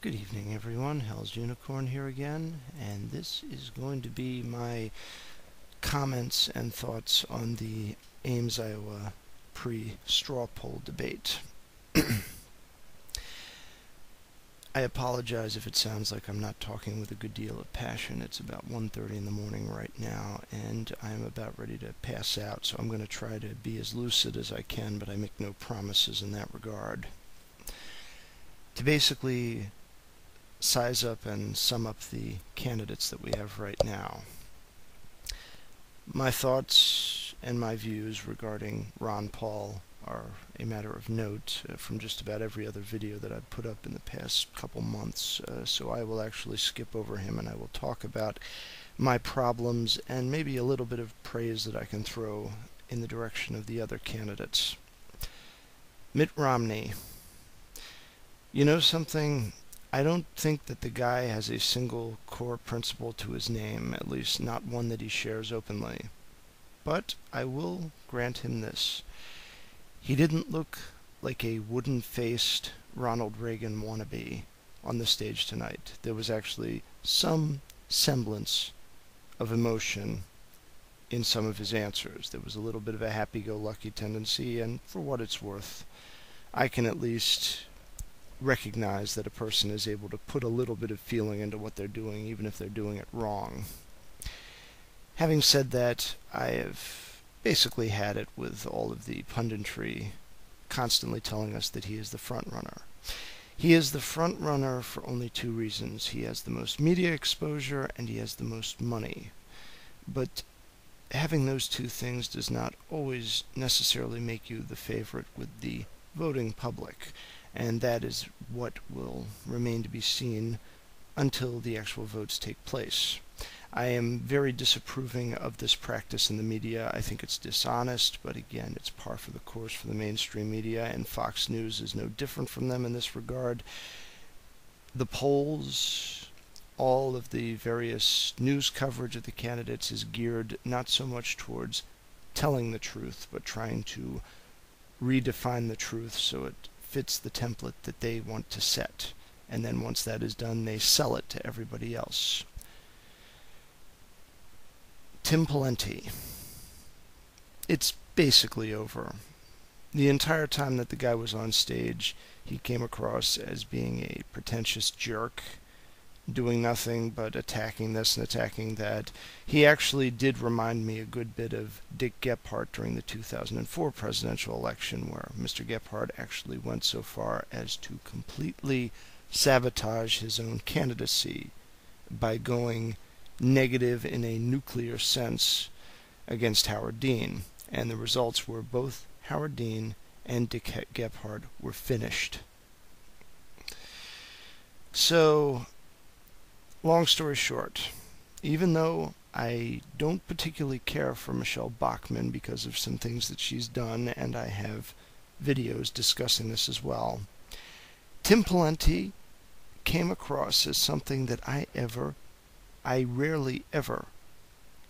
Good evening, everyone. Hell's Unicorn here again, and this is going to be my comments and thoughts on the Ames, Iowa pre-straw poll debate. I apologize if it sounds like I'm not talking with a good deal of passion. It's about 1:30 in the morning right now, and I'm about ready to pass out, so I'm going to try to be as lucid as I can, but I make no promises in that regard. To basically size up and sum up the candidates that we have right now. My thoughts and my views regarding Ron Paul are a matter of note from just about every other video that I've put up in the past couple months, so I will actually skip over him and I will talk about my problems and maybe a little bit of praise that I can throw in the direction of the other candidates. Mitt Romney. You know something? I don't think that the guy has a single core principle to his name, at least not one that he shares openly. But I will grant him this. He didn't look like a wooden-faced Ronald Reagan wannabe on the stage tonight. There was actually some semblance of emotion in some of his answers. There was a little bit of a happy-go-lucky tendency, and for what it's worth, I can at least recognize that a person is able to put a little bit of feeling into what they're doing, even if they're doing it wrong. Having said that, I have basically had it with all of the punditry constantly telling us that he is the front runner. He is the front runner for only two reasons. He has the most media exposure and he has the most money. But having those two things does not always necessarily make you the favorite with the voting public. And that is what will remain to be seen until the actual votes take place. I am very disapproving of this practice in the media. I think it's dishonest, but again, it's par for the course for the mainstream media, and Fox News is no different from them in this regard. The polls, all of the various news coverage of the candidates is geared not so much towards telling the truth, but trying to redefine the truth so it fits the template that they want to set, and then once that is done they sell it to everybody else. Pawlenty. It's basically over. The entire time that the guy was on stage, he came across as being a pretentious jerk, doing nothing but attacking this and attacking that. He actually did remind me a good bit of Dick Gephardt during the 2004 presidential election, where Mr. Gephardt actually went so far as to completely sabotage his own candidacy by going negative in a nuclear sense against Howard Dean. And the results were both Howard Dean and Dick Gephardt were finished. So, long story short, even though I don't particularly care for Michele Bachmann because of some things that she's done, and I have videos discussing this as well, Pawlenty came across as something that I rarely ever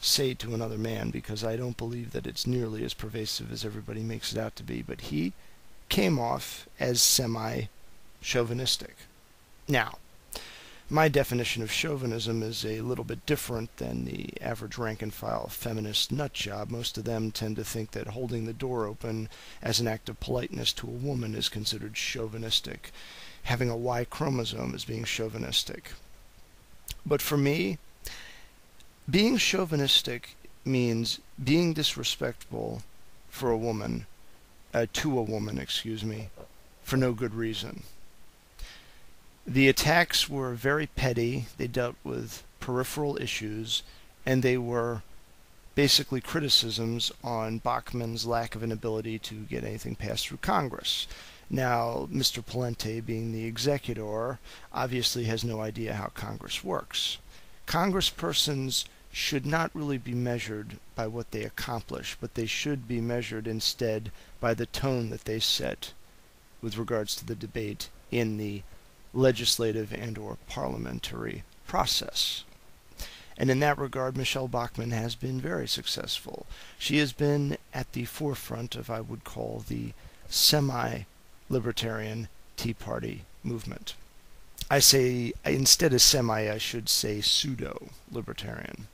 say to another man, because I don't believe that it's nearly as pervasive as everybody makes it out to be, but he came off as semi-chauvinistic. Now, my definition of chauvinism is a little bit different than the average rank-and-file feminist nutjob. Most of them tend to think that holding the door open as an act of politeness to a woman is considered chauvinistic. Having a Y chromosome is being chauvinistic. But for me, being chauvinistic means being disrespectful for a woman, to a woman, for no good reason. The attacks were very petty. They dealt with peripheral issues, and they were basically criticisms on Bachmann's lack of an ability to get anything passed through Congress. Now, Mr. Pawlenty, being the executor, obviously has no idea how Congress works. Congresspersons should not really be measured by what they accomplish, but they should be measured instead by the tone that they set with regards to the debate in the legislative and or parliamentary process. And in that regard, Michele Bachmann has been very successful. She has been at the forefront of, I would call, the semi-libertarian Tea Party movement. I say, instead of semi, I should say pseudo-libertarian.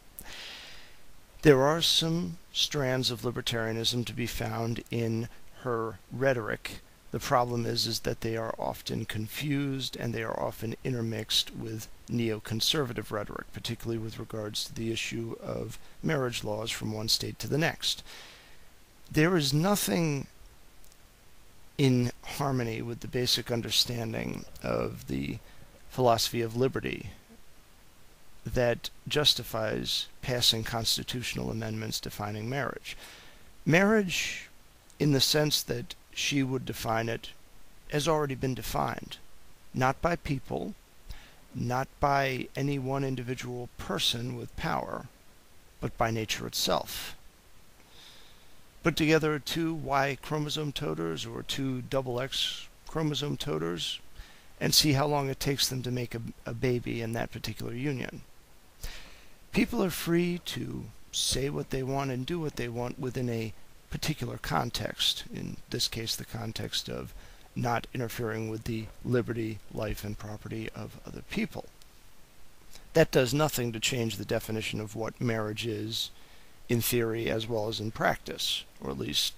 There are some strands of libertarianism to be found in her rhetoric. The problem is that they are often confused and they are often intermixed with neoconservative rhetoric, particularly with regards to the issue of marriage laws from one state to the next. There is nothing in harmony with the basic understanding of the philosophy of liberty that justifies passing constitutional amendments defining marriage. Marriage, in the sense that she would define it, has already been defined, not by people, not by any one individual person with power, but by nature itself. Put together two Y chromosome toters or two XX chromosome toters and see how long it takes them to make a baby in that particular union. People are free to say what they want and do what they want within a particular context, in this case the context of not interfering with the liberty, life, and property of other people. That does nothing to change the definition of what marriage is in theory as well as in practice, or at least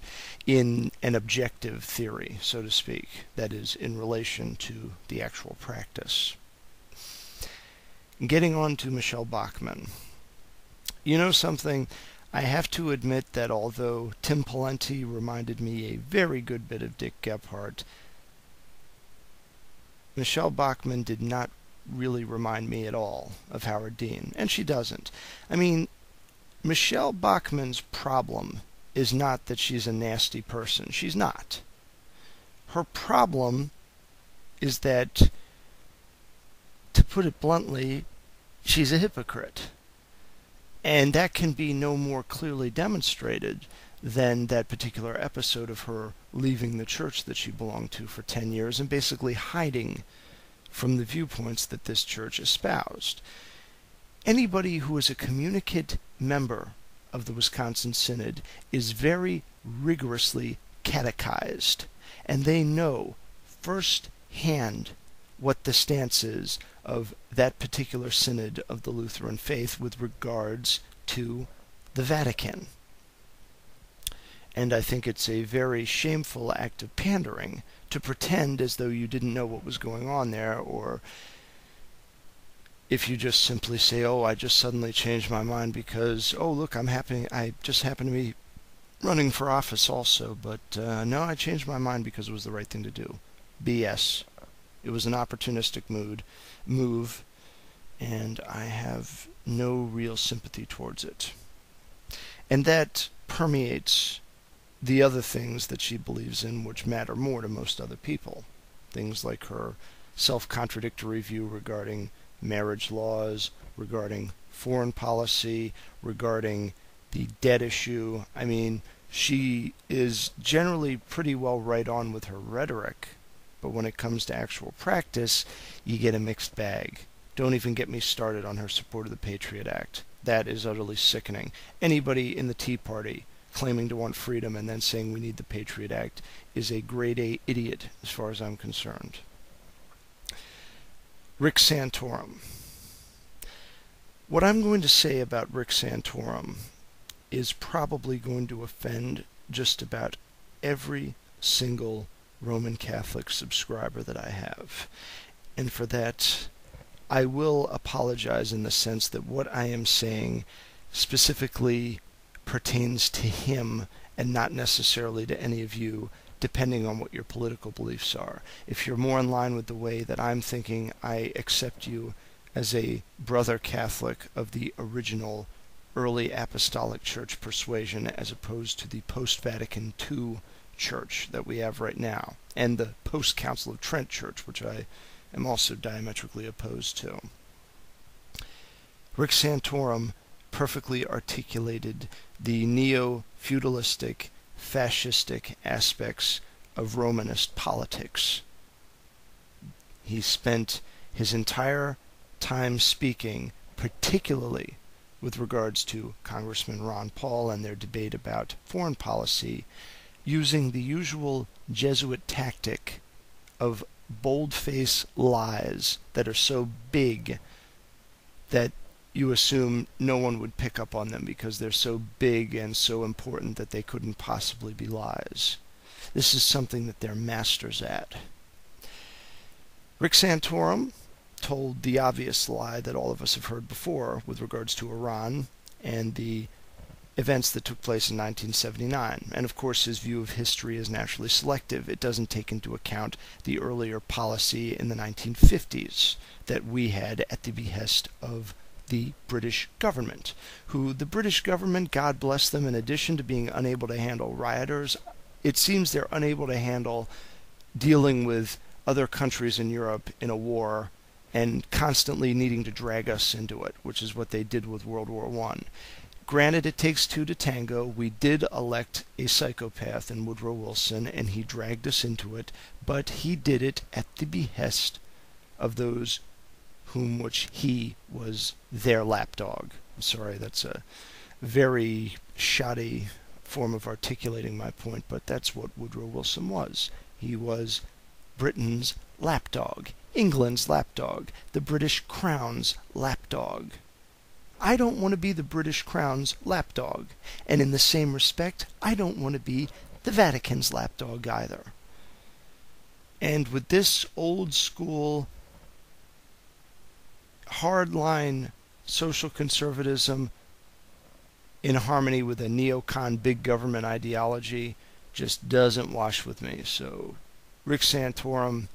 in an objective theory, so to speak, that is, in relation to the actual practice. Getting on to Michele Bachmann. You know something? I have to admit that although Tim Pawlenty reminded me a very good bit of Dick Gephardt, Michele Bachmann did not really remind me at all of Howard Dean, and she doesn't. I mean, Michele Bachmann's problem is not that she's a nasty person. She's not. Her problem is that, to put it bluntly, she's a hypocrite. And that can be no more clearly demonstrated than that particular episode of her leaving the church that she belonged to for 10 years and basically hiding from the viewpoints that this church espoused. Anybody who is a communicant member of the Wisconsin Synod is very rigorously catechized, and they know firsthand what the stance is of that particular synod of the Lutheran faith with regards to the Vatican. And I think it's a very shameful act of pandering to pretend as though you didn't know what was going on there, or if you just simply say, oh, I just suddenly changed my mind because, oh, look, I just happen to be running for office also, but no, I changed my mind because it was the right thing to do. BS. It was an opportunistic move, and I have no real sympathy towards it. And that permeates the other things that she believes in, which matter more to most other people. Things like her self-contradictory view regarding marriage laws, regarding foreign policy, regarding the debt issue. I mean, she is generally pretty well right on with her rhetoric, but when it comes to actual practice, you get a mixed bag. Don't even get me started on her support of the Patriot Act. That is utterly sickening. Anybody in the Tea Party claiming to want freedom and then saying we need the Patriot Act is a grade A idiot as far as I'm concerned. Rick Santorum. What I'm going to say about Rick Santorum is probably going to offend just about every single Roman Catholic subscriber that I have. And for that, I will apologize in the sense that what I am saying specifically pertains to him and not necessarily to any of you, depending on what your political beliefs are. If you're more in line with the way that I'm thinking, I accept you as a brother Catholic of the original early apostolic church persuasion as opposed to the post-Vatican II church that we have right now, and the post-Council of Trent church, which I am also diametrically opposed to. Rick Santorum perfectly articulated the neo-feudalistic, fascistic aspects of Romanist politics. He spent his entire time speaking, particularly with regards to Congressman Ron Paul and their debate about foreign policy, using the usual Jesuit tactic of bold-faced lies that are so big that you assume no one would pick up on them because they're so big and so important that they couldn't possibly be lies. This is something that they're masters at. Rick Santorum told the obvious lie that all of us have heard before with regards to Iran and the events that took place in 1979. And of course his view of history is naturally selective. It doesn't take into account the earlier policy in the 1950s that we had at the behest of the British government, who the British government, God bless them, in addition to being unable to handle rioters, it seems they're unable to handle dealing with other countries in Europe in a war and constantly needing to drag us into it, which is what they did with World War I. Granted, it takes two to tango. We did elect a psychopath in Woodrow Wilson, and he dragged us into it, but he did it at the behest of those which he was their lapdog. I'm sorry, that's a very shoddy form of articulating my point, but that's what Woodrow Wilson was. He was Britain's lapdog, England's lapdog, the British Crown's lapdog. I don't want to be the British Crown's lapdog, and in the same respect, I don't want to be the Vatican's lapdog either. And with this old school hardline social conservatism in harmony with a neocon big government ideology just doesn't wash with me. So, Rick Santorum,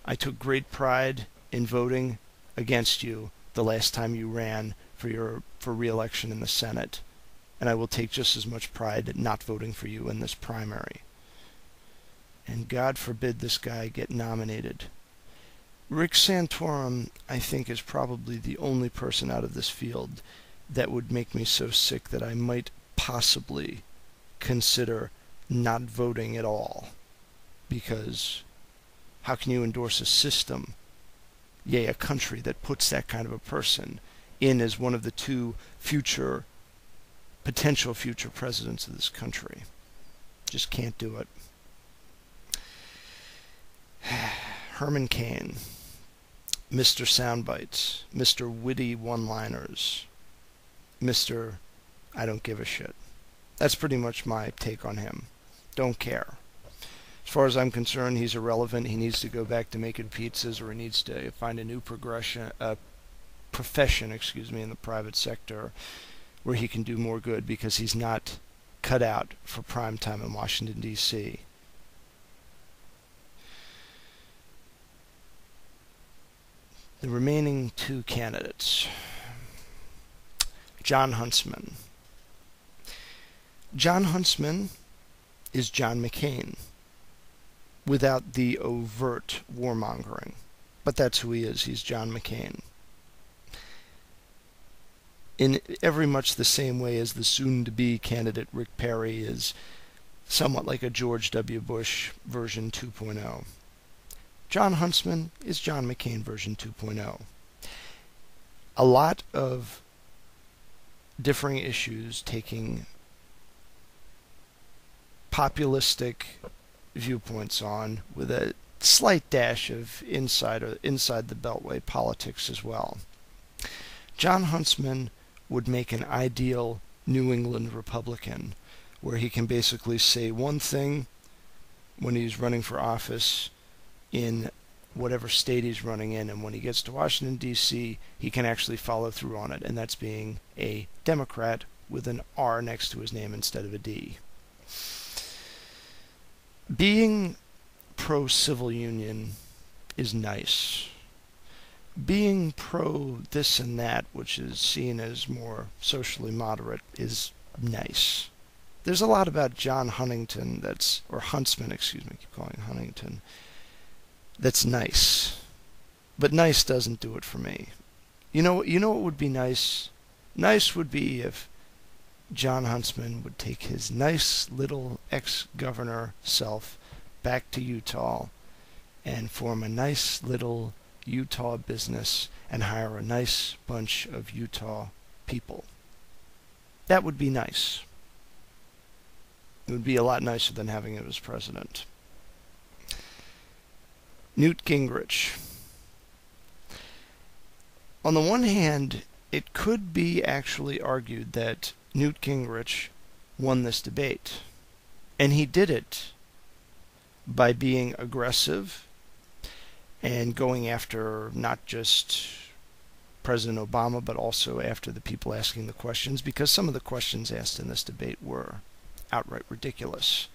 I took great pride in voting against you the last time you ran for re-election in the Senate, and I will take just as much pride in not voting for you in this primary. And God forbid this guy get nominated. Rick Santorum, I think, is probably the only person out of this field that would make me so sick that I might possibly consider not voting at all. Because how can you endorse a system, yea, a country that puts that kind of a person in as one of the two potential future presidents of this country? Just can't do it. Herman Cain, Mr. Soundbites, Mr. Witty One-Liners, Mr. I don't give a shit. That's pretty much my take on him. Don't care. As far as I'm concerned, he's irrelevant. He needs to go back to making pizzas, or he needs to find a new profession, in the private sector where he can do more good, because he's not cut out for prime time in Washington, D.C. The remaining two candidates. Jon Huntsman. Jon Huntsman is John McCain without the overt warmongering. But that's who he is. He's John McCain. In every much the same way as the soon-to-be candidate Rick Perry is somewhat like a George W. Bush version 2.0. Jon Huntsman is John McCain version 2.0. A lot of differing issues taking populistic viewpoints on, with a slight dash of inside the Beltway politics as well. Jon Huntsman would make an ideal New England Republican, where he can basically say one thing when he's running for office in whatever state he's running in, and when he gets to Washington, D.C., he can actually follow through on it, and that's being a Democrat with an R next to his name instead of a D. Being pro-civil union is nice. Being pro this and that, which is seen as more socially moderate, is nice. There's a lot about Jon Huntington Huntsman, excuse me, I keep calling him Huntington, that's nice. But nice doesn't do it for me. You know what would be nice? Nice would be if Jon Huntsman would take his nice little ex-governor self back to Utah and form a nice little Utah business and hire a nice bunch of Utah people. That would be nice. It would be a lot nicer than having him as president. Newt Gingrich. On the one hand, it could be actually argued that Newt Gingrich won this debate. And he did it by being aggressive and going after not just President Obama, but also after the people asking the questions, because some of the questions asked in this debate were outright ridiculous.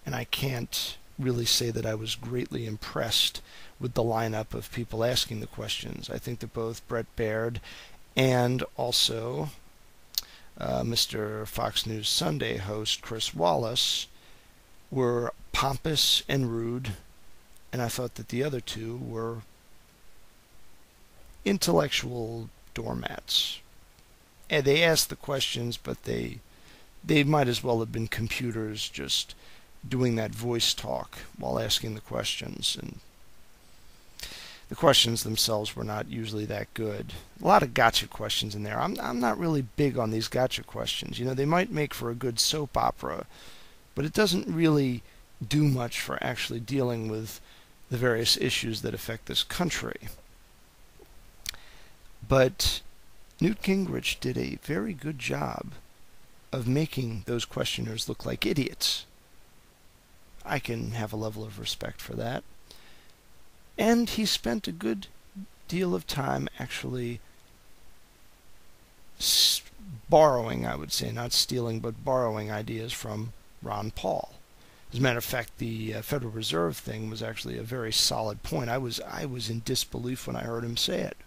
And I can't really say that I was greatly impressed with the lineup of people asking the questions. I think that both Brett Baird and also Mr. Fox News Sunday host Chris Wallace were pompous and rude, and I thought that the other two were intellectual doormats. And they asked the questions, but they might as well have been computers just doing that voice talk while asking the questions. And the questions themselves were not usually that good. A lot of gotcha questions in there. I'm not really big on these gotcha questions. You know, they might make for a good soap opera, but it doesn't really do much for actually dealing with the various issues that affect this country. But Newt Gingrich did a very good job of making those questioners look like idiots. I can have a level of respect for that. And he spent a good deal of time actually borrowing, I would say, not stealing, but borrowing ideas from Ron Paul. As a matter of fact, the Federal Reserve thing was actually a very solid point. I was in disbelief when I heard him say it.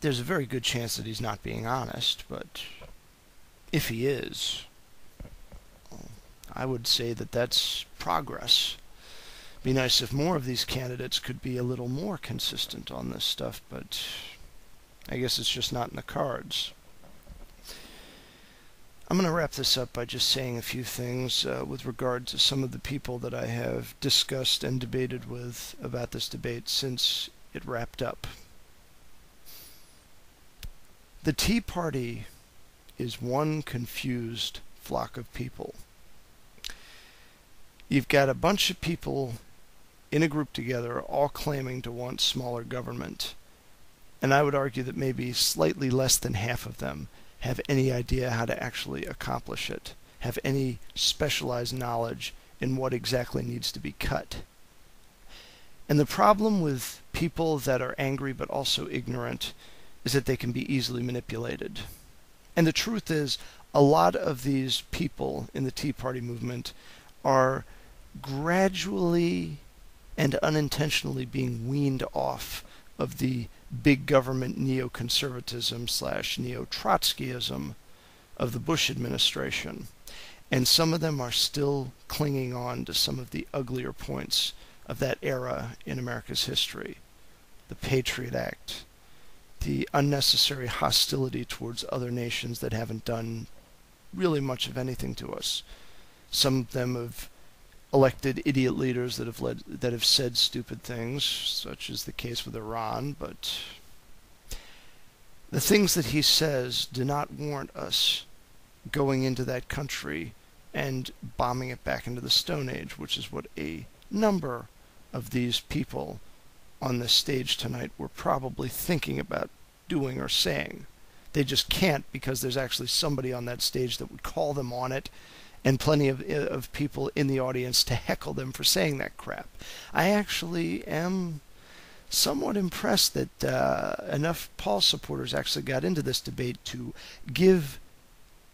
There's a very good chance that he's not being honest, but if he is, I would say that that's progress. Be nice if more of these candidates could be a little more consistent on this stuff, but I guess it's just not in the cards. I'm going to wrap this up by just saying a few things with regard to some of the people that I have discussed and debated with about this debate since it wrapped up. The Tea Party is one confused flock of people. You've got a bunch of people in a group together, all claiming to want smaller government. And I would argue that maybe slightly less than half of them have any idea how to actually accomplish it, have any specialized knowledge in what exactly needs to be cut. And the problem with people that are angry but also ignorant is that they can be easily manipulated. And the truth is, a lot of these people in the Tea Party movement are gradually and unintentionally being weaned off of the big government neoconservatism / neo-Trotskyism of the Bush administration. And some of them are still clinging on to some of the uglier points of that era in America's history. The Patriot Act, the unnecessary hostility towards other nations that haven't done really much of anything to us. Some of them have elected idiot leaders that have said stupid things, such as the case with Iran, but the things that he says do not warrant us going into that country and bombing it back into the Stone Age, which is what a number of these people on this stage tonight were probably thinking about doing or saying. They just can't, because there's actually somebody on that stage that would call them on it, and plenty of people in the audience to heckle them for saying that crap. I actually am somewhat impressed that enough Paul supporters actually got into this debate to give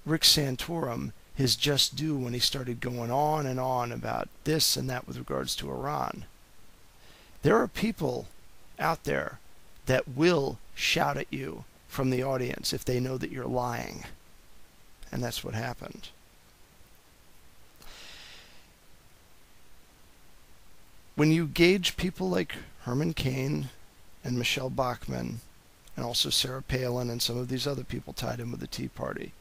Rick Santorum his just due when he started going on and on about this and that with regards to Iran. There are people out there that will shout at you from the audience if they know that you're lying. And that's what happened. When you gauge people like Herman Cain and Michele Bachmann, and also Sarah Palin and some of these other people tied in with the Tea Party,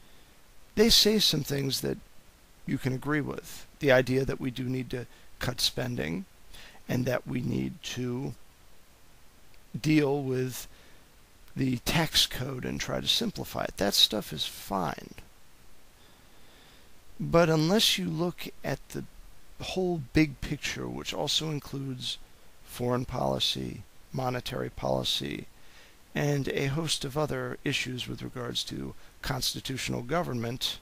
they say some things that you can agree with. The idea that we do need to cut spending, and that we need to deal with the tax code and try to simplify it. That stuff is fine. But unless you look at the whole big picture, which also includes foreign policy, monetary policy, and a host of other issues with regards to constitutional government,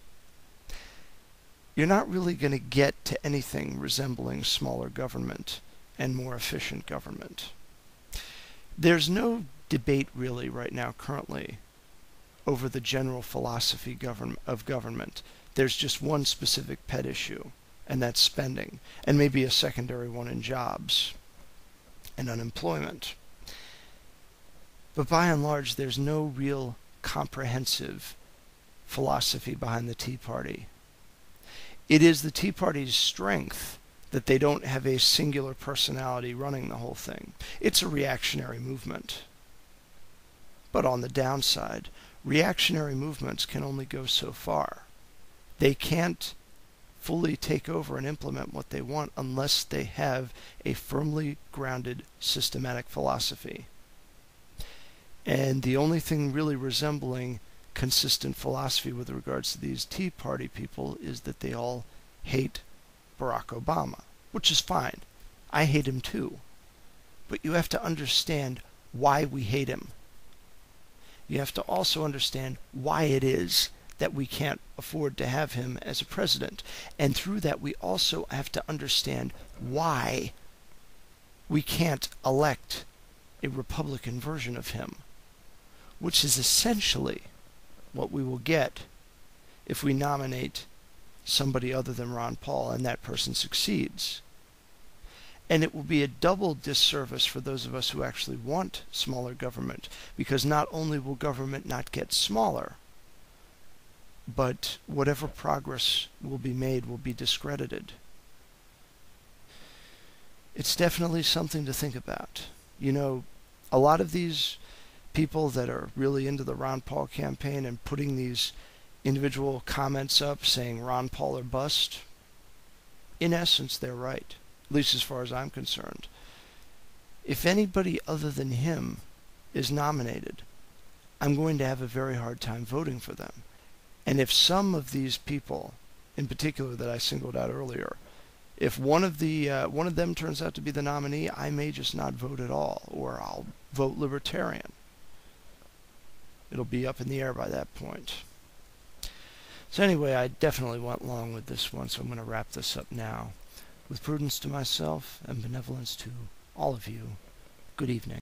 you're not really going to get to anything resembling smaller government and more efficient government. There's no debate really right now currently over the general philosophy of government. There's just one specific pet issue, and that's spending, and maybe a secondary one in jobs and unemployment. But by and large, there's no real comprehensive philosophy behind the Tea Party. It is the Tea Party's strength that they don't have a singular personality running the whole thing. It's a reactionary movement. But on the downside, reactionary movements can only go so far. They can't fully take over and implement what they want unless they have a firmly grounded systematic philosophy. And the only thing really resembling consistent philosophy with regards to these Tea Party people is that they all hate Barack Obama, which is fine. I hate him too. But you have to understand why we hate him. You have to also understand why it is that we can't afford to have him as a president. And through that, we also have to understand why we can't elect a Republican version of him, which is essentially what we will get if we nominate somebody other than Ron Paul and that person succeeds. And it will be a double disservice for those of us who actually want smaller government, because not only will government not get smaller, but whatever progress will be made will be discredited. It's definitely something to think about. You know, a lot of these people that are really into the Ron Paul campaign and putting these individual comments up saying Ron Paul or bust, in essence, they're right, at least as far as I'm concerned. If anybody other than him is nominated, I'm going to have a very hard time voting for them. And if some of these people, in particular that I singled out earlier, if one of them turns out to be the nominee, I may just not vote at all, or I'll vote Libertarian. It'll be up in the air by that point. So anyway, I definitely went long with this one, so I'm going to wrap this up now. With prudence to myself and benevolence to all of you, good evening.